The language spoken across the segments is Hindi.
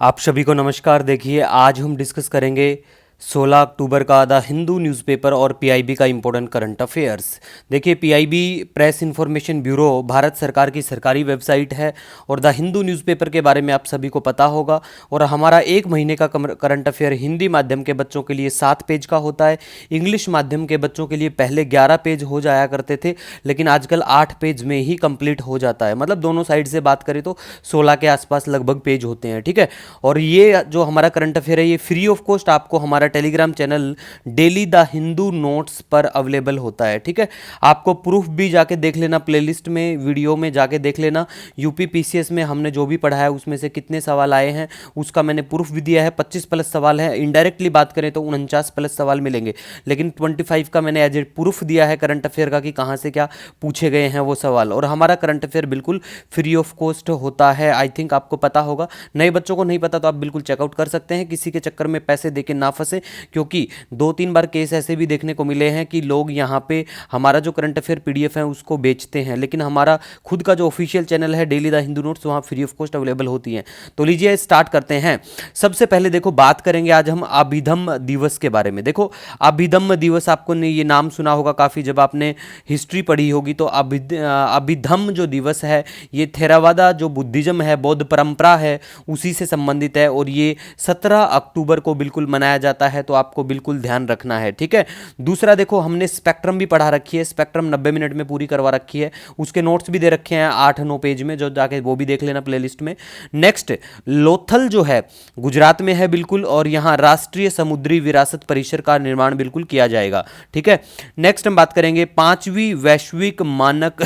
आप सभी को नमस्कार। देखिए, आज हम डिस्कस करेंगे 16 अक्टूबर का द हिंदू न्यूज़पेपर और पीआईबी का इम्पोर्टेंट करंट अफेयर्स। देखिए, PIB press information bureau Bharat सरकार की सरकारी वेबसाइट है और द हिंदू न्यूज़पेपर के बारे में आप सभी को पता होगा। और हमारा एक महीने का करंट अफेयर हिंदी माध्यम के बच्चों के लिए 7 पेज का होता है। इंग्लिश माध्यम के बच्चों के लिए पहले 11 पेज हो जाया करते थे, लेकिन आजकल 8 पेज में ही कंप्लीट हो जाता है। मतलब दोनों साइड से बात करें तो 16 के आसपास लगभग पेज होते हैं, ठीक है। और ये जो हमारा करंट अफेयर है, ये फ्री ऑफ कॉस्ट आपको हमारा Telegram channel daily the Hindu notes पर अवेलेबल होता है, ठीक है। आपको प्रूफ भी जाके देख लेना, प्लेलिस्ट में वीडियो में जाके देख लेना। यूपी पीसीएस में हमने जो भी पढ़ा है उसमें से कितने सवाल आए हैं उसका मैंने प्रूफ भी दिया है। 25 प्लस सवाल है, इनडायरेक्टली बात करें तो 49 प्लस सवाल मिलेंगे, लेकिन 25 का मैंने एज ए प्रूफ दिया है करंट अफेयर का कि कहाँ से क्या पूछे गए हैं वो सवाल। और हमारा करंट अफेयर बिल्कुल फ्री ऑफ कॉस्ट होता है, आई थिंक आपको पता होगा। नए बच्चों को नहीं पता तो आप बिल्कुल चेकआउट कर सकते हैं, किसी के चक्कर में पैसे देके ना फंसे, क्योंकि 2-3 बार केस ऐसे भी देखने को मिले हैं कि लोग यहाँ पे हमारा जो करंट अफेयर पीडीएफ है उसको बेचते हैं, लेकिन हमारा खुद का जो ऑफिशियल चैनल है डेली द हिंदू नोट्स, वहाँ फ्री ऑफ कॉस्ट अवेलेबल होती हैं। तो लीजिए स्टार्ट करते हैं। सबसे पहले देखो, बात करेंगे आज हम अभिधम्म दिवस के बारे में। देखो, अभिधम्म दिवस आपको ने ये नाम सुना होगा काफ़ी, जब आपने हिस्ट्री पढ़ी होगी तो अभिधम्म जो दिवस है ये थेरावादा जो बुद्धिज्म है, बौद्ध परंपरा है, उसी से संबंधित है। और ये 17 अक्टूबर को बिल्कुल मनाया जाता है, तो आपको बिल्कुल ध्यान रखना है, ठीक है। दूसरा देखो, हमने स्पेक्ट्रम भी पढ़ा रखी है, स्पेक्ट्रम 90 मिनट में पूरी करवा रखी है, उसके नोट्स भी दे रखे हैं 8-9 पेज में, जो जाके वो भी देख लेना प्लेलिस्ट में। नेक्स्ट, लोथल जो है गुजरात में है बिल्कुल, और यहाँ राष्ट्रीय समुद्री विरासत परिसर का निर्माण बिल्कुल किया जाएगा, ठीक है। नेक्स्ट हम बात करेंगे 5वीं वैश्विक मानक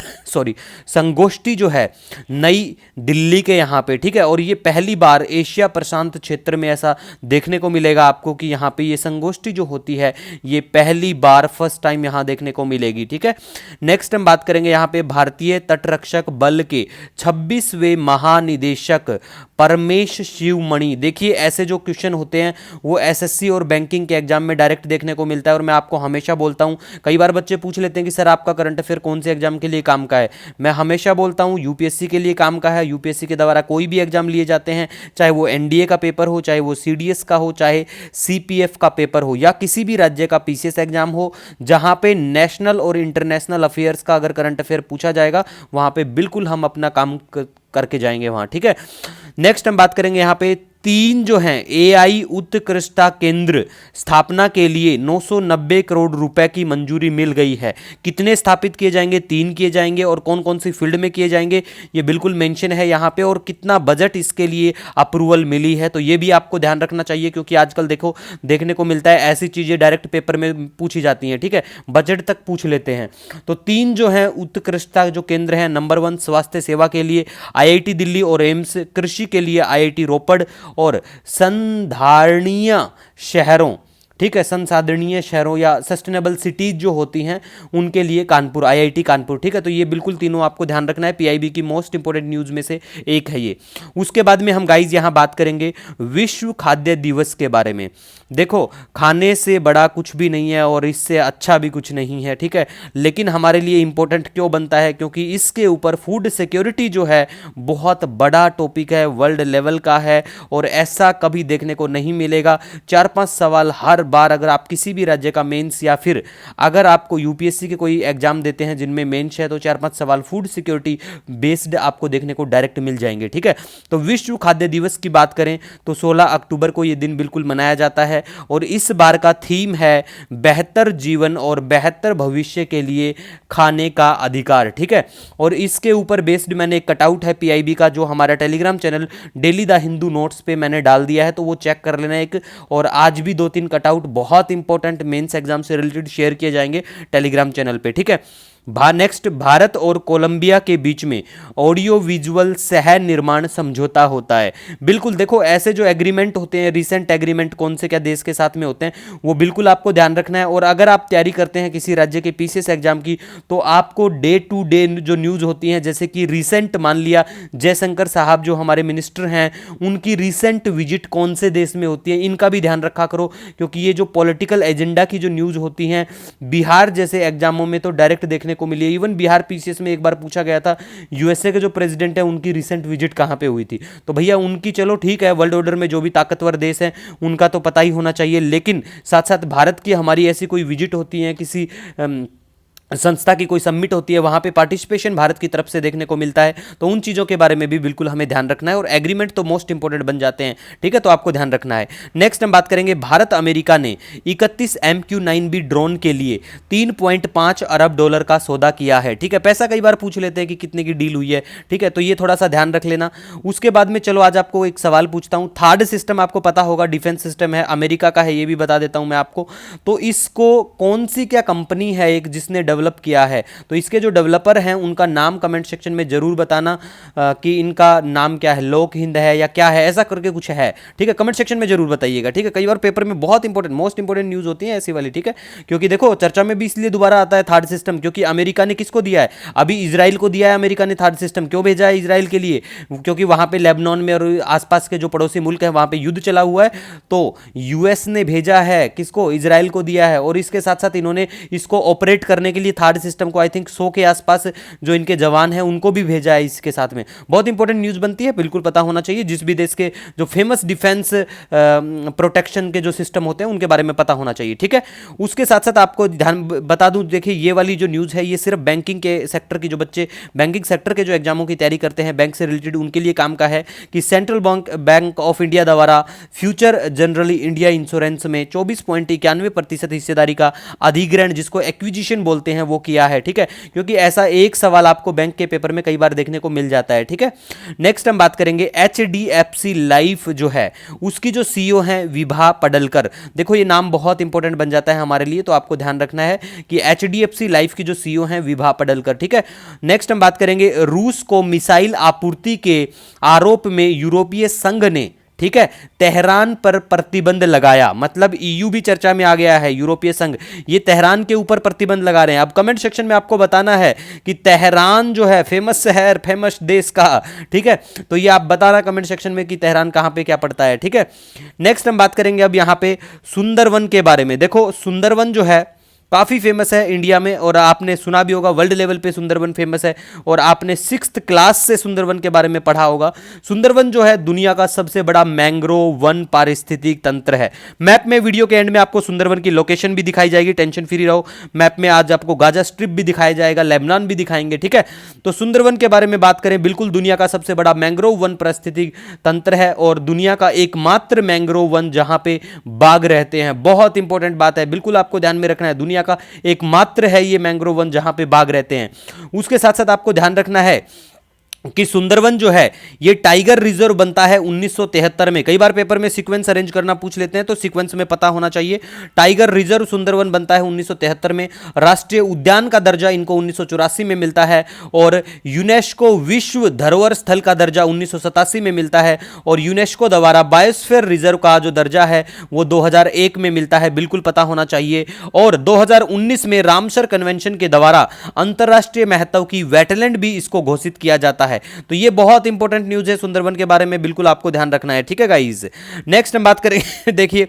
संगोष्ठी जो है नई दिल्ली के यहाँ पे, ठीक है। और ये पहली बार एशिया प्रशांत क्षेत्र में ऐसा देखने को मिलेगा आपको कि यहाँ पे ये संगोष्ठी जो होती है ये पहली बार फर्स्ट टाइम यहाँ देखने को मिलेगी, ठीक है। नेक्स्ट हम बात करेंगे यहाँ पे भारतीय तटरक्षक बल के 26वें महानिदेशक परमेश शिवमणि। देखिए, ऐसे जो क्वेश्चन होते हैं वो एसएससी और बैंकिंग के एग्जाम में डायरेक्ट देखने को मिलता है। और मैं आपको हमेशा बोलता हूँ, कई बार बच्चे पूछ लेते हैं कि सर आपका करंट अफेयर कौन से एग्जाम के लिए काम का है। मैं हमेशा बोलता हूँ यूपीएससी के लिए काम का है। यूपीएससी के द्वारा कोई भी एग्जाम लिए जाते हैं, चाहे वो एनडीए का पेपर हो, चाहे वो सीडीएस का हो, चाहे सीपीएफ का पेपर हो, या किसी भी राज्य का पीसीएस एग्जाम हो, जहां पे नेशनल और इंटरनेशनल अफेयर्स का अगर करंट अफेयर पूछा जाएगा, वहां पे बिल्कुल हम अपना काम करके जाएंगे वहां, ठीक है। नेक्स्ट हम बात करेंगे यहाँ पे 3 जो हैं एआई उत्कृष्टता केंद्र स्थापना के लिए 990 करोड़ रुपए की मंजूरी मिल गई है। कितने स्थापित किए जाएंगे? 3 किए जाएंगे। और कौन कौन सी फील्ड में किए जाएंगे ये बिल्कुल मेंशन है यहाँ पे, और कितना बजट इसके लिए अप्रूवल मिली है, तो ये भी आपको ध्यान रखना चाहिए, क्योंकि आजकल देखो देखने को मिलता है ऐसी चीजें डायरेक्ट पेपर में पूछी जाती हैं, ठीक है, बजट तक पूछ लेते हैं। तो 3 जो है उत्कृष्टता जो केंद्र है, नंबर 1 स्वास्थ्य सेवा के लिए आईआईटी दिल्ली और एम्स, कृषि के लिए आईआईटी रोपड़, और संधारणीय शहरों, ठीक है, संसाधनीय शहरों या सस्टेनेबल सिटीज जो होती हैं उनके लिए कानपुर, आईआईटी कानपुर, ठीक है। तो ये बिल्कुल तीनों आपको ध्यान रखना है, पीआईबी की मोस्ट इंपोर्टेंट न्यूज में से एक है ये। उसके बाद में हम गाइज यहां बात करेंगे विश्व खाद्य दिवस के बारे में। देखो, खाने से बड़ा कुछ भी नहीं है और इससे अच्छा भी कुछ नहीं है, ठीक है, लेकिन हमारे लिए इंपॉर्टेंट क्यों बनता है? क्योंकि इसके ऊपर फूड सिक्योरिटी जो है बहुत बड़ा टॉपिक है, वर्ल्ड लेवल का है, और ऐसा कभी देखने को नहीं मिलेगा। 4-5 सवाल हर बार, अगर आप किसी भी राज्य का मेंस, या फिर अगर आपको यूपीएससी के कोई एग्जाम देते हैं जिनमें मेंस है, तो 4-5 सवाल फूड सिक्योरिटी बेस्ड आपको देखने को डायरेक्ट मिल जाएंगे, ठीक है। तो विश्व खाद्य दिवस की बात करें तो 16 अक्टूबर को यह दिन बिल्कुल मनाया जाता है, और इस बार का थीम है बेहतर जीवन और बेहतर भविष्य के लिए खाने का अधिकार, ठीक है। और इसके ऊपर बेस्ड मैंने एक कटआउट है पीआईबी का, जो हमारा Telegram channel daily the Hindu notes पे मैंने डाल दिया है, तो वो चेक कर लेना एक। और आज भी 2-3 कटआउट बहुत इंपॉर्टेंट मेंस एग्जाम से रिलेटेड शेयर किए जाएंगे टेलीग्राम चैनल पे, ठीक है। नेक्स्ट, भारत और कोलंबिया के बीच में ऑडियो विजुअल सह निर्माण समझौता होता है। बिल्कुल देखो, ऐसे जो एग्रीमेंट होते हैं, रिसेंट एग्रीमेंट कौन से क्या देश के साथ में होते हैं, वो बिल्कुल आपको ध्यान रखना है। और अगर आप तैयारी करते हैं किसी राज्य के पीसीएस एग्जाम की, तो आपको डे टू डे जो न्यूज होती हैं, जैसे कि रिसेंट मान लिया जयशंकर साहब जो हमारे मिनिस्टर हैं, उनकी रिसेंट विजिट कौन से देश में होती है, इनका भी ध्यान रखा करो। क्योंकि ये जो पॉलिटिकल एजेंडा की जो न्यूज होती हैं, बिहार जैसे एग्जामों में तो डायरेक्ट देखने को मिली है। इवन बिहार पीसीएस में एक बार पूछा गया था यूएसए के जो प्रेसिडेंट है उनकी रिसेंट विजिट कहाँ पे हुई थी, तो भैया उनकी चलो ठीक है, वर्ल्ड ऑर्डर में जो भी ताकतवर देश है उनका तो पता ही होना चाहिए, लेकिन साथ साथ भारत की हमारी ऐसी कोई विजिट होती है, किसी संस्था की कोई समिट होती है, वहां पे पार्टिसिपेशन भारत की तरफ से देखने को मिलता है, तो उन चीज़ों के बारे में भी बिल्कुल हमें ध्यान रखना है। और एग्रीमेंट तो मोस्ट इंपॉर्टेंट बन जाते हैं, ठीक है, तो आपको ध्यान रखना है। नेक्स्ट हम बात करेंगे, भारत अमेरिका ने 31 MQ-9B ड्रोन के लिए 3.5 अरब डॉलर का सौदा किया है, ठीक है। पैसा कई बार पूछ लेते हैं कि कितने की डील हुई है, ठीक है, तो ये थोड़ा सा ध्यान रख लेना। उसके बाद में चलो आज आपको एक सवाल पूछता हूँ। थार्ड सिस्टम आपको पता होगा, डिफेंस सिस्टम है, अमेरिका का है, ये भी बता देता हूँ मैं आपको। तो इसको कौन सी क्या कंपनी है एक जिसने डेवलप किया है, तो इसके जो डेवलपर हैं उनका नाम कमेंट सेक्शन में जरूर बताना कि इनका नाम क्या है, लोक हिंद है या क्या है, ऐसा करके कुछ है, ठीक है, कमेंट सेक्शन में जरूर बताइएगा, ठीक है। कई बार पेपर में बहुत इंपॉर्टेंट मोस्ट इंपॉर्टेंट न्यूज होती है ऐसी वाली, ठीक है, क्योंकि देखो चर्चा में भी इसलिए दोबारा आता है थर्ड सिस्टम, क्योंकि अमेरिका ने किसको दिया है, अभी इजराइल को दिया है अमेरिका ने थर्ड सिस्टम। क्यों भेजा है इजराइल के लिए, क्योंकि वहां पे लेबनान में और आसपास के जो पड़ोसी मुल्क हैं वहां पे युद्ध चला हुआ है, तो यूएस ने भेजा है किसको, इजराइल को दिया है, और इसके साथ साथ इन्होंने इसको ऑपरेट करने के लिए थर्ड सिस्टम को आई थिंक 100 के आसपास जो इनके जवान हैं उनको भी भेजा है इसके साथ में। बहुत इंपॉर्टेंट न्यूज़ बनती है, बिल्कुल पता होना चाहिए, जिस भी देश के जो फेमस डिफेंस प्रोटेक्शन के जो सिस्टम होते हैं उनके बारे में पता होना चाहिए, ठीक है। उसके साथ साथ आपको ध्यान बता दूं, देखिए ये वाली जो न्यूज़ है ये सिर्फ बैंकिंग के सेक्टर की, जो बच्चे बैंकिंग सेक्टर के जो एग्जामों की तैयारी करते हैं बैंक से रिलेटेड, उनके लिए काम का है कि सेंट्रल बैंक ऑफ इंडिया द्वारा फ्यूचर जनरली इंडिया इंश्योरेंस में 24.91% हिस्सेदारी का अधिग्रहण, जिसको एक्विजिशन बोलते हैं, वो किया है, ठीक है, क्योंकि ऐसा एक सवाल आपको बैंक के पेपर में कई बार देखने को मिल जाता है, ठीक है। नेक्स्ट हम बात करेंगे एचडीएफसी लाइफ जो है उसकी जो सीईओ है विभा पडलकर। देखो ये नाम बहुत इंपॉर्टेंट बन जाता है हमारे लिए, तो आपको ध्यान रखना है कि एचडीएफसी लाइफ की जो सीईओ है विभा पडलकर, ठीक है। नेक्स्ट हम बात करेंगे रूस को मिसाइल आपूर्ति के आरोप में यूरोपीय संघ ने, ठीक है, तेहरान पर प्रतिबंध लगाया, मतलब ईयू भी चर्चा में आ गया है, यूरोपीय संघ ये तेहरान के ऊपर प्रतिबंध लगा रहे हैं। अब कमेंट सेक्शन में आपको बताना है कि तेहरान जो है फेमस शहर, फेमस देश का, ठीक है, तो ये आप बताना कमेंट सेक्शन में कि तेहरान कहां पे क्या पड़ता है, ठीक है। नेक्स्ट हम बात करेंगे अब यहां पे सुंदरवन के बारे में। देखो सुंदरवन जो है काफ़ी फेमस है इंडिया में, और आपने सुना भी होगा वर्ल्ड लेवल पे सुंदरवन फेमस है, और आपने 6th क्लास से सुंदरवन के बारे में पढ़ा होगा। सुंदरवन जो है दुनिया का सबसे बड़ा मैंग्रोव वन पारिस्थितिक तंत्र है। मैप में वीडियो के एंड में आपको सुंदरवन की लोकेशन भी दिखाई जाएगी, टेंशन फ्री रहो। मैप में आज आपको गाजा स्ट्रिप भी दिखाया जाएगा, लेबनान भी दिखाएंगे, ठीक है। तो सुंदरवन के बारे में बात करें, बिल्कुल दुनिया का सबसे बड़ा मैंग्रोव वन पारिस्थितिक तंत्र है, और दुनिया का एकमात्र मैंग्रोव वन जहां पे बाघ रहते हैं। बहुत इंपॉर्टेंट बात है, बिल्कुल आपको ध्यान में रखना है, दुनिया का एकमात्र है ये मैंग्रोव वन जहां पे बाघ रहते हैं। उसके साथ साथ आपको ध्यान रखना है कि सुंदरवन जो है ये टाइगर रिजर्व बनता है 1973 में। कई बार पेपर में सीक्वेंस अरेंज करना पूछ लेते हैं, तो सीक्वेंस में पता होना चाहिए। टाइगर रिजर्व सुंदरवन बनता है 1973 में। राष्ट्रीय उद्यान का दर्जा इनको 1984 में मिलता है, और यूनेस्को विश्व धरोहर स्थल का दर्जा 1987 में मिलता है, और यूनेस्को द्वारा बायोस्फीयर रिजर्व का जो दर्जा है वो 2001 में मिलता है, बिल्कुल पता होना चाहिए। और 2019 में रामसर कन्वेंशन के द्वारा अंतरराष्ट्रीय महत्व की वेटलैंड भी इसको घोषित किया जाता है। तो ये बहुत इंपॉर्टेंट न्यूज है सुंदरवन के बारे में, बिल्कुल आपको ध्यान रखना है, ठीक है गाइस। नेक्स्ट हम बात करेंगे देखिए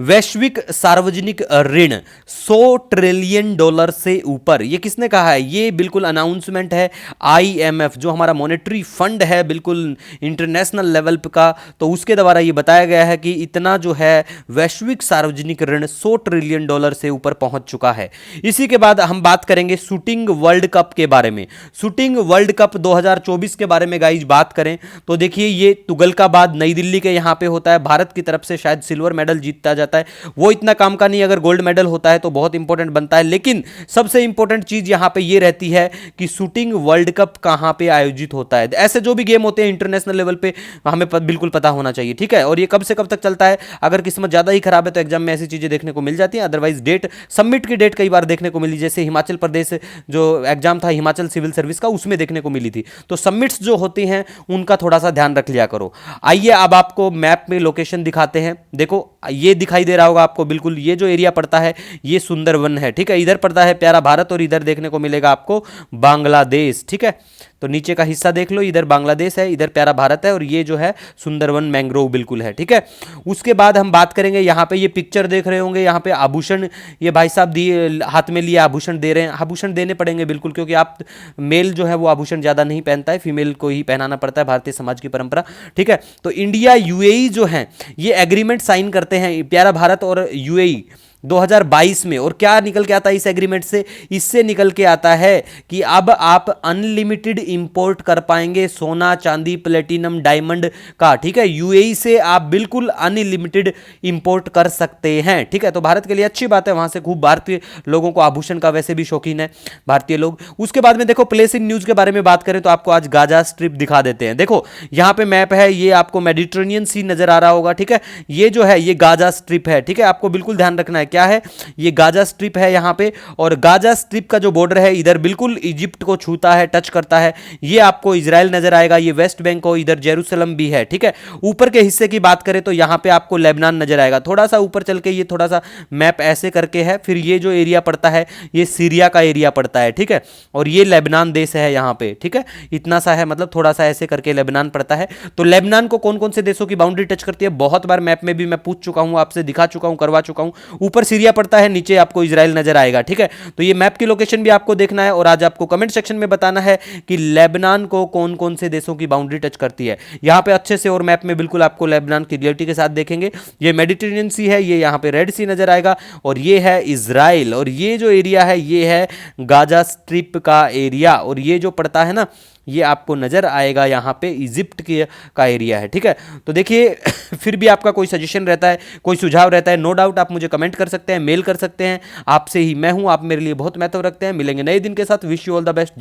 वैश्विक सार्वजनिक ऋण 100 ट्रिलियन डॉलर से ऊपर, ये किसने कहा है, ये बिल्कुल अनाउंसमेंट है आईएमएफ, जो हमारा मॉनेटरी फंड है बिल्कुल इंटरनेशनल लेवल का, तो उसके द्वारा ये बताया गया है कि इतना जो है वैश्विक सार्वजनिक ऋण 100 ट्रिलियन डॉलर से ऊपर पहुंच चुका है। इसी के बाद हम बात करेंगे शूटिंग वर्ल्ड कप के बारे में। शूटिंग वर्ल्ड कप 2024 के बारे में गाइज बात करें तो देखिए ये तुगलकाबाद नई दिल्ली के यहाँ पे होता है। भारत की तरफ से शायद सिल्वर मेडल जीतता जाता है, वो इतना काम का नहीं, अगर गोल्ड मेडल होता है तो बहुत इंपॉर्टेंट बनता है। लेकिन सबसे इंपॉर्टेंट चीज यहां पे ये रहती है कि शूटिंग वर्ल्ड कप कहां पे आयोजित होता है। ऐसे जो भी गेम होते हैं इंटरनेशनल लेवल पे हमें बिल्कुल पता होना चाहिए, ठीक है। और ये कब से कब तक चलता है, अगर किस्मत ज्यादा ही खराब है तो एग्जाम में ऐसी चीजें देखने को मिल जाती है। अदरवाइज डेट सबमिट की डेट कई बार देखने को मिली, जैसे हिमाचल प्रदेश जो एग्जाम था हिमाचल सिविल सर्विस का, उसमें देखने को मिली थी। तो सबमिट्स जो होती हैं उनका थोड़ा सा ध्यान रख लिया करो। आइए अब आपको मैप में लोकेशन दिखाते हैं। देखो ये दिखाई दे रहा होगा आपको, बिल्कुल ये जो एरिया पड़ता है ये सुंदरवन है, ठीक है। इधर पड़ता है प्यारा भारत और इधर देखने को मिलेगा आपको बांग्लादेश, ठीक है। तो नीचे का हिस्सा देख लो, इधर बांग्लादेश है, इधर प्यारा भारत है, और ये जो है सुंदरवन मैंग्रोव बिल्कुल है। ठीक है, उसके बाद हम बात करेंगे, यहाँ पे ये पिक्चर देख रहे होंगे, यहाँ पे आभूषण ये भाई साहब दिए, हाथ में लिए आभूषण दे रहे हैं। आभूषण देने पड़ेंगे बिल्कुल, क्योंकि आप मेल जो है वो आभूषण ज़्यादा नहीं पहनता है, फीमेल को ही पहनाना पड़ता है, भारतीय समाज की परंपरा। ठीक है, तो इंडिया यूएई जो है ये एग्रीमेंट साइन करते हैं, प्यारा भारत और यूएई 2022 में। और क्या निकल के आता है इस एग्रीमेंट से? इससे निकल के आता है कि अब आप अनलिमिटेड इंपोर्ट कर पाएंगे सोना, चांदी, प्लेटिनम, डायमंड का। ठीक है, यूएई से आप बिल्कुल अनलिमिटेड इंपोर्ट कर सकते हैं। ठीक है, तो भारत के लिए अच्छी बात है, वहां से खूब भारतीय लोगों को आभूषण का वैसे भी शौकीन है भारतीय लोग। उसके बाद में देखो, प्लेस इन न्यूज के बारे में बात करें तो आपको आज गाजा स्ट्रिप दिखा देते हैं। देखो यहां पे मैप है, ये आपको मेडिटेरेनियन सी नजर आ रहा होगा। ठीक है, ये जो है ये गाजा स्ट्रिप है। ठीक है, आपको बिल्कुल ध्यान रखना है क्या है, ये गाजा स्ट्रिप है यहां पे, और गाजा स्ट्रिप का जो बॉर्डर है इधर बिल्कुल इजिप्ट को छूता है, टच करता है। ये आपको इजराइल नजर आएगा, ये वेस्ट बैंक हो, इधर जेरूसलम भी है। ठीक है, ऊपर के हिस्से की बात करें तो यहां पे आपको लेबनान नजर आएगा, थोड़ा सा ऊपर चल के ये थोड़ा सा मैप ऐसे करके है, फिर ये जो एरिया पड़ता है ये सीरिया का एरिया पड़ता है। ठीक है, और ये लेबनान देश है यहां पे। ठीक है, इतना सा है, मतलब थोड़ा सा ऐसे करके लेबनान पड़ता है। तो लेबनान को कौन कौन से देशों की बाउंड्री टच करती है, बहुत बार मैप में भी मैं पूछ चुका हूं, आपसे दिखा चुका हूं, करवा चुका हूं। ऊपर सीरिया पड़ता है, नीचे आपको इजराइल नजर आएगा। ठीक है, तो ये मैप की लोकेशन भी आपको देखना है, और आज आपको कमेंट सेक्शन में बताना है कि लेबनान को कौन कौन से देशों की बाउंड्री टच करती है। यहां पे अच्छे से और मैप में बिल्कुल आपको लेबनान की क्लियरिटी के साथ देखेंगे। ये मेडिटेरेनियन सी है, ये यहां पे रेड सी नजर आएगा, और ये है इजराइल, और ये जो एरिया है ये है गाजा स्ट्रिप का एरिया, और ये जो पड़ता है ना ये आपको नजर आएगा यहाँ पे इजिप्ट के का एरिया है। ठीक है, तो देखिए फिर भी आपका कोई सजेशन रहता है, कोई सुझाव रहता है, नो डाउट आप मुझे कमेंट कर सकते हैं, मेल कर सकते हैं। आपसे ही मैं हूं, आप मेरे लिए बहुत महत्व रखते हैं। मिलेंगे नए दिन के साथ, wish you all the best. जय